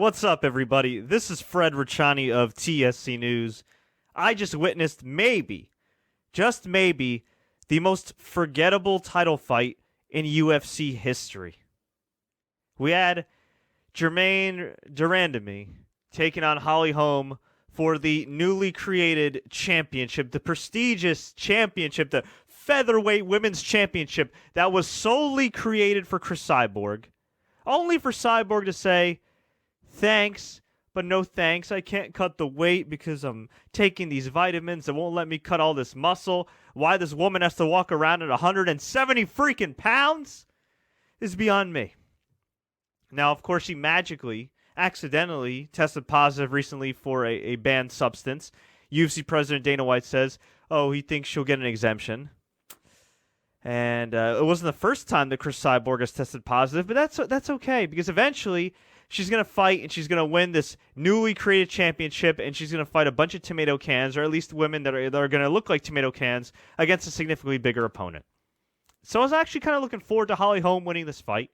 What's up, everybody? This is Fred Richani of TSC News. I just witnessed just maybe, the most forgettable title fight in UFC history. We had Randamie taking on Holm for the newly created championship, the prestigious championship, the featherweight women's championship that was solely created for Cris Cyborg. Only for Cyborg to say, thanks, but no thanks. I can't cut the weight because I'm taking these vitamins that won't let me cut all this muscle. Why this woman has to walk around at 170 freaking pounds is beyond me. Now, of course, she accidentally tested positive recently for a banned substance. UFC President Dana White says, he thinks she'll get an exemption. And it wasn't the first time that Cris Cyborg has tested positive, but that's okay, because eventually she's going to fight and she's going to win this newly created championship, and she's going to fight a bunch of tomato cans, or at least women that are going to look like tomato cans, against a significantly bigger opponent. So I was actually kind of looking forward to Holm winning this fight,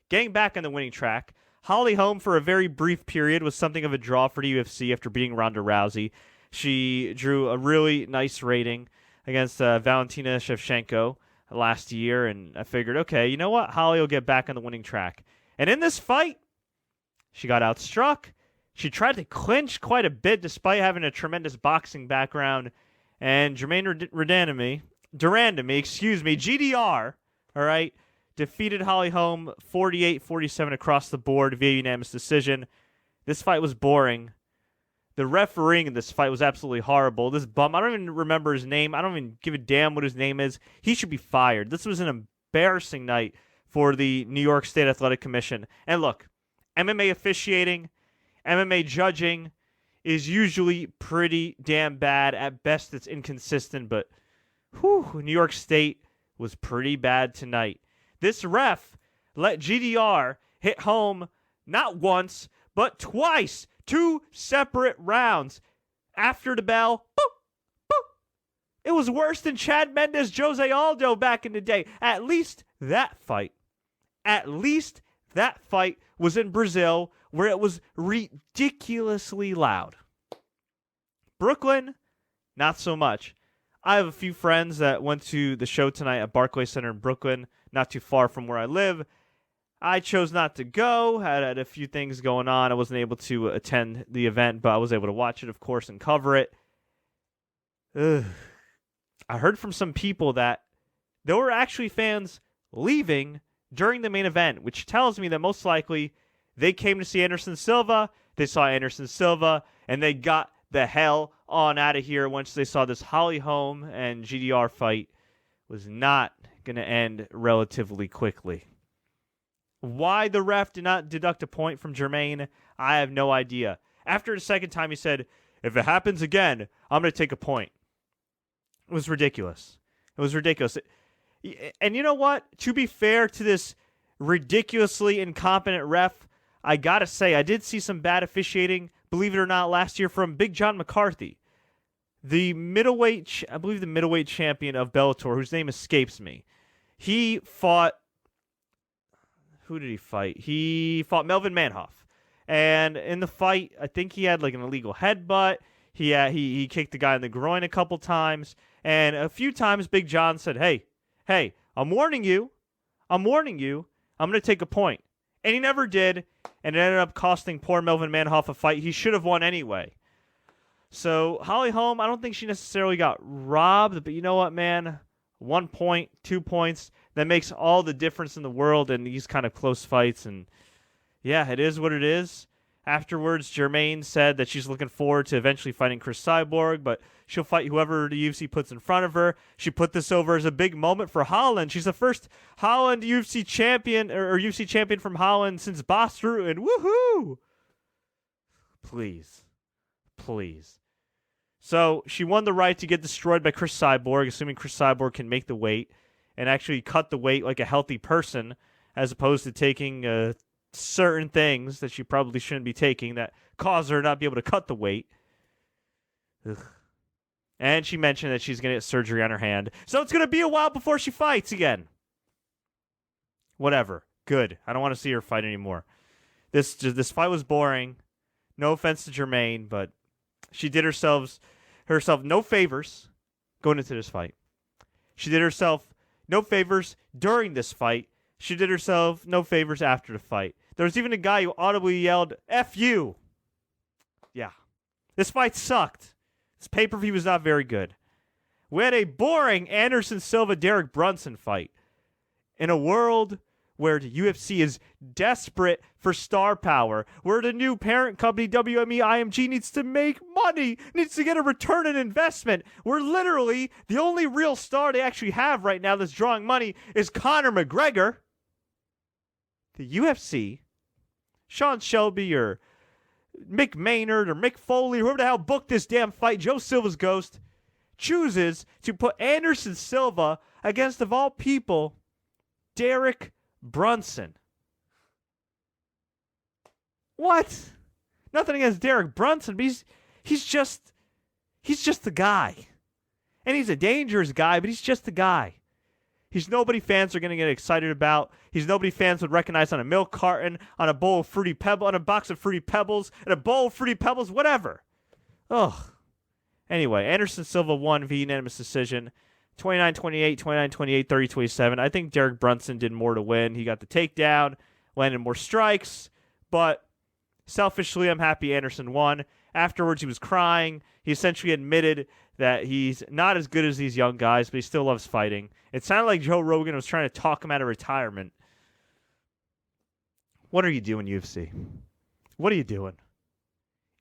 getting back on the winning track. Holm, for a very brief period, was something of a draw for the UFC after beating Ronda Rousey. She drew a really nice rating against Valentina Shevchenko last year, and I figured, okay, you know what? Holly will get back on the winning track. And in this fight, she got outstruck. She tried to clinch quite a bit despite having a tremendous boxing background. And Randamie, GDR, all right, defeated Holm 48-47 across the board via unanimous decision. This fight was boring. The refereeing in this fight was absolutely horrible. This bum, I don't even remember his name. I don't even give a damn what his name is. He should be fired. This was an embarrassing night for the New York State Athletic Commission. And look, MMA officiating, MMA judging is usually pretty damn bad. At best, it's inconsistent, but New York State was pretty bad tonight. This ref let GDR hit Holm not once, but twice. 2 separate rounds. After the bell, boop, boop. It was worse than Chad Mendes, Jose Aldo back in the day. At least that fight was in Brazil, where it was ridiculously loud. Brooklyn, not so much. I have a few friends that went to the show tonight at Barclays Center in Brooklyn, not too far from where I live. I chose not to go, had a few things going on. I wasn't able to attend the event, but I was able to watch it, of course, and cover it. I heard from some people that there were actually fans leaving during the main event, which tells me that most likely they came to see Anderson Silva, they saw Anderson Silva, and they got the hell on out of here once they saw this Holm and GDR fight was not going to end relatively quickly. Why the ref did not deduct a point from Jermaine, I have no idea. After the second time, he said, if it happens again, I'm going to take a point. It was ridiculous. And you know what? To be fair to this ridiculously incompetent ref, I got to say, I did see some bad officiating, believe it or not, last year from Big John McCarthy, the middleweight champion of Bellator, whose name escapes me. He fought... Who did he fight? He fought Melvin Manhoff. And in the fight, I think he had like an illegal headbutt. He kicked the guy in the groin a couple times. And a few times Big John said, hey, I'm warning you. I'm going to take a point. And he never did. And it ended up costing poor Melvin Manhoff a fight he should have won anyway. So Holm, I don't think she necessarily got robbed. But you know what, man? 1 point, 2 points. That makes all the difference in the world in these kind of close fights. And yeah, it is what it is. Afterwards, Jermaine said that she's looking forward to eventually fighting Cris Cyborg, but she'll fight whoever the UFC puts in front of her. She put this over as a big moment for Holland. She's the first Holland UFC champion, or UFC champion from Holland since Bas Rutten. Woohoo! Please. So she won the right to get destroyed by Cris Cyborg, assuming Cris Cyborg can make the weight and actually cut the weight like a healthy person, as opposed to taking certain things that she probably shouldn't be taking that cause her not be able to cut the weight. Ugh. And she mentioned that she's going to get surgery on her hand. So it's going to be a while before she fights again. Whatever. Good. I don't want to see her fight anymore. This fight was boring. No offense to Jermaine, but she did herself no favors going into this fight. She did herself no favors during this fight. She did herself no favors after the fight. There was even a guy who audibly yelled, "F you." Yeah. This fight sucked. This pay-per-view was not very good. We had a boring Anderson Silva-Derek Brunson fight. In a world where the UFC is desperate for star power, where the new parent company WME IMG needs to make money, needs to get a return on investment, where literally the only real star they actually have right now that's drawing money is Conor McGregor, the UFC, Sean Shelby or Mick Maynard or Mick Foley, whoever the hell booked this damn fight, Joe Silva's ghost, chooses to put Anderson Silva against, of all people, Derek Brunson. What? Nothing against Derek Brunson, but he's just the guy. And he's a dangerous guy, but he's just the guy. He's nobody fans are going to get excited about. He's nobody fans would recognize on a milk carton, on a bowl of Fruity Pebbles, on a box of Fruity Pebbles, and a bowl of Fruity Pebbles, whatever. Ugh. Anyway, Anderson Silva won via unanimous decision. 29-28, 29-28, 30-27. I think Derek Brunson did more to win. He got the takedown, landed more strikes, but selfishly, I'm happy Anderson won. Afterwards, he was crying. He essentially admitted that he's not as good as these young guys, but he still loves fighting. It sounded like Joe Rogan was trying to talk him out of retirement. What are you doing, UFC? What are you doing?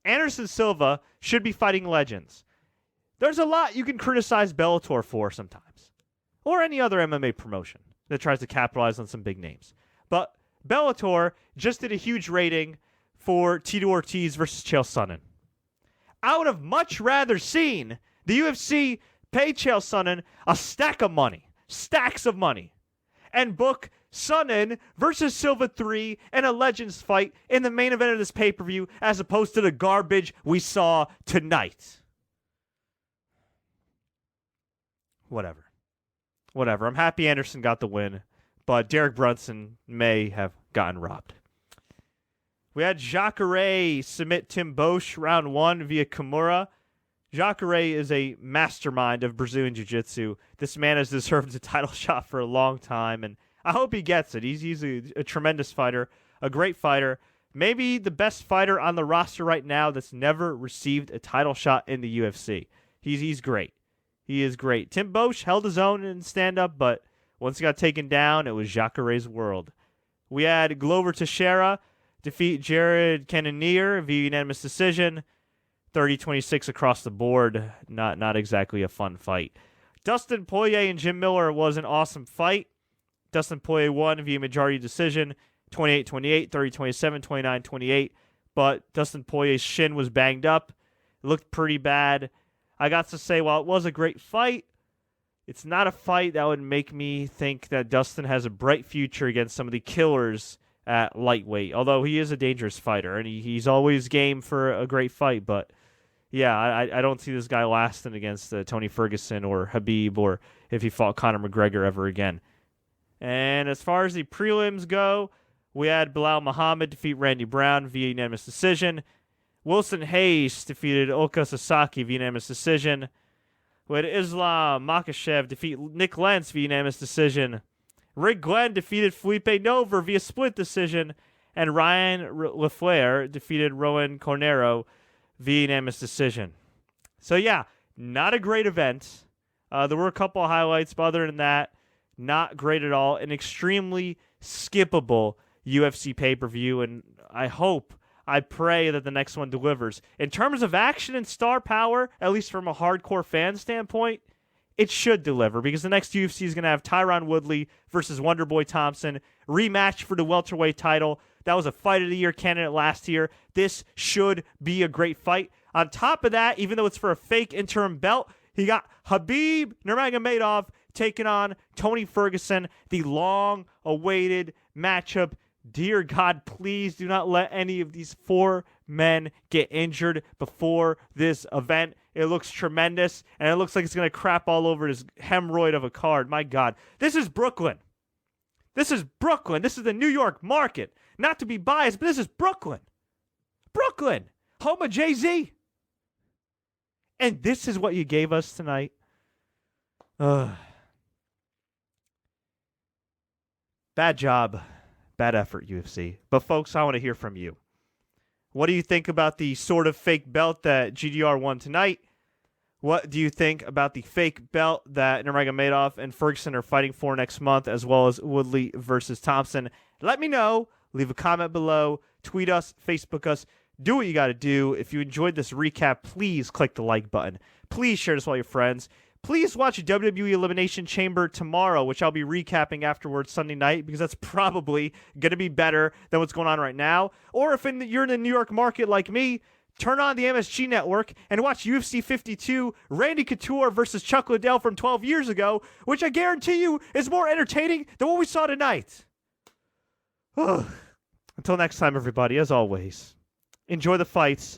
Anderson Silva should be fighting legends. There's a lot you can criticize Bellator for sometimes, or any other MMA promotion that tries to capitalize on some big names. But Bellator just did a huge rating for Tito Ortiz versus Chael Sonnen. I would have much rather seen the UFC pay Chael Sonnen a stack of money, stacks of money, and book Sonnen versus Silva 3 and a Legends fight in the main event of this pay-per-view as opposed to the garbage we saw tonight. Whatever. I'm happy Anderson got the win, but Derek Brunson may have gotten robbed. We had Jacare submit Tim Bosch round 1 via Kimura. Jacare is a mastermind of Brazilian Jiu-Jitsu. This man has deserved a title shot for a long time, and I hope he gets it. He's a tremendous fighter, a great fighter, maybe the best fighter on the roster right now that's never received a title shot in the UFC. He's great. He is great. Tim Bosch held his own in stand-up, but once he got taken down, it was Jacare's world. We had Glover Teixeira defeat Jared Cannonier via unanimous decision. 30-26 across the board. Not exactly a fun fight. Dustin Poirier and Jim Miller was an awesome fight. Dustin Poirier won via majority decision. 28-28, 30-27, 29-28. But Dustin Poirier's shin was banged up. It looked pretty bad. I got to say, while it was a great fight, it's not a fight that would make me think that Dustin has a bright future against some of the killers at lightweight. Although he is a dangerous fighter, and he's always game for a great fight. But, yeah, I don't see this guy lasting against Tony Ferguson or Khabib or if he fought Conor McGregor ever again. And as far as the prelims go, we had Bilal Muhammad defeat Randy Brown via unanimous decision. Wilson Hayes defeated Oka Sasaki via unanimous decision. We had Islam Makhachev defeat Nick Lentz via unanimous decision. Rick Glenn defeated Felipe Nover via split decision. And Ryan Lafleur defeated Rowan Cornero via unanimous decision. So, yeah, not a great event. There were a couple of highlights, but other than that, not great at all. An extremely skippable UFC pay-per-view, and I pray that the next one delivers. In terms of action and star power, at least from a hardcore fan standpoint, it should deliver because the next UFC is going to have Tyron Woodley versus Wonderboy Thompson, rematch for the welterweight title. That was a Fight of the Year candidate last year. This should be a great fight. On top of that, even though it's for a fake interim belt, he got Khabib Nurmagomedov taking on Tony Ferguson, the long-awaited matchup. Dear God, please do not let any of these four men get injured before this event. It looks tremendous, and it looks like it's going to crap all over this hemorrhoid of a card. My God. This is Brooklyn. This is Brooklyn. This is the New York market. not to be biased, but this is Brooklyn. Brooklyn, home of Jay-Z. And this is what you gave us tonight. Bad job. Bad effort, UFC. But folks, I want to hear from you. What do you think about the sort of fake belt that GDR won tonight? What do you think about the fake belt that Nurmagomedov and Ferguson are fighting for next month, as well as Woodley versus Thompson? Let me know. Leave a comment below. Tweet us. Facebook us. Do what you got to do. If you enjoyed this recap, please click the like button. Please share this with all your friends. Please watch WWE Elimination Chamber tomorrow, which I'll be recapping afterwards Sunday night, because that's probably going to be better than what's going on right now. Or if you're in the New York market like me, turn on the MSG network and watch UFC 52, Randy Couture versus Chuck Liddell from 12 years ago, which I guarantee you is more entertaining than what we saw tonight. Until next time, everybody, as always, enjoy the fights,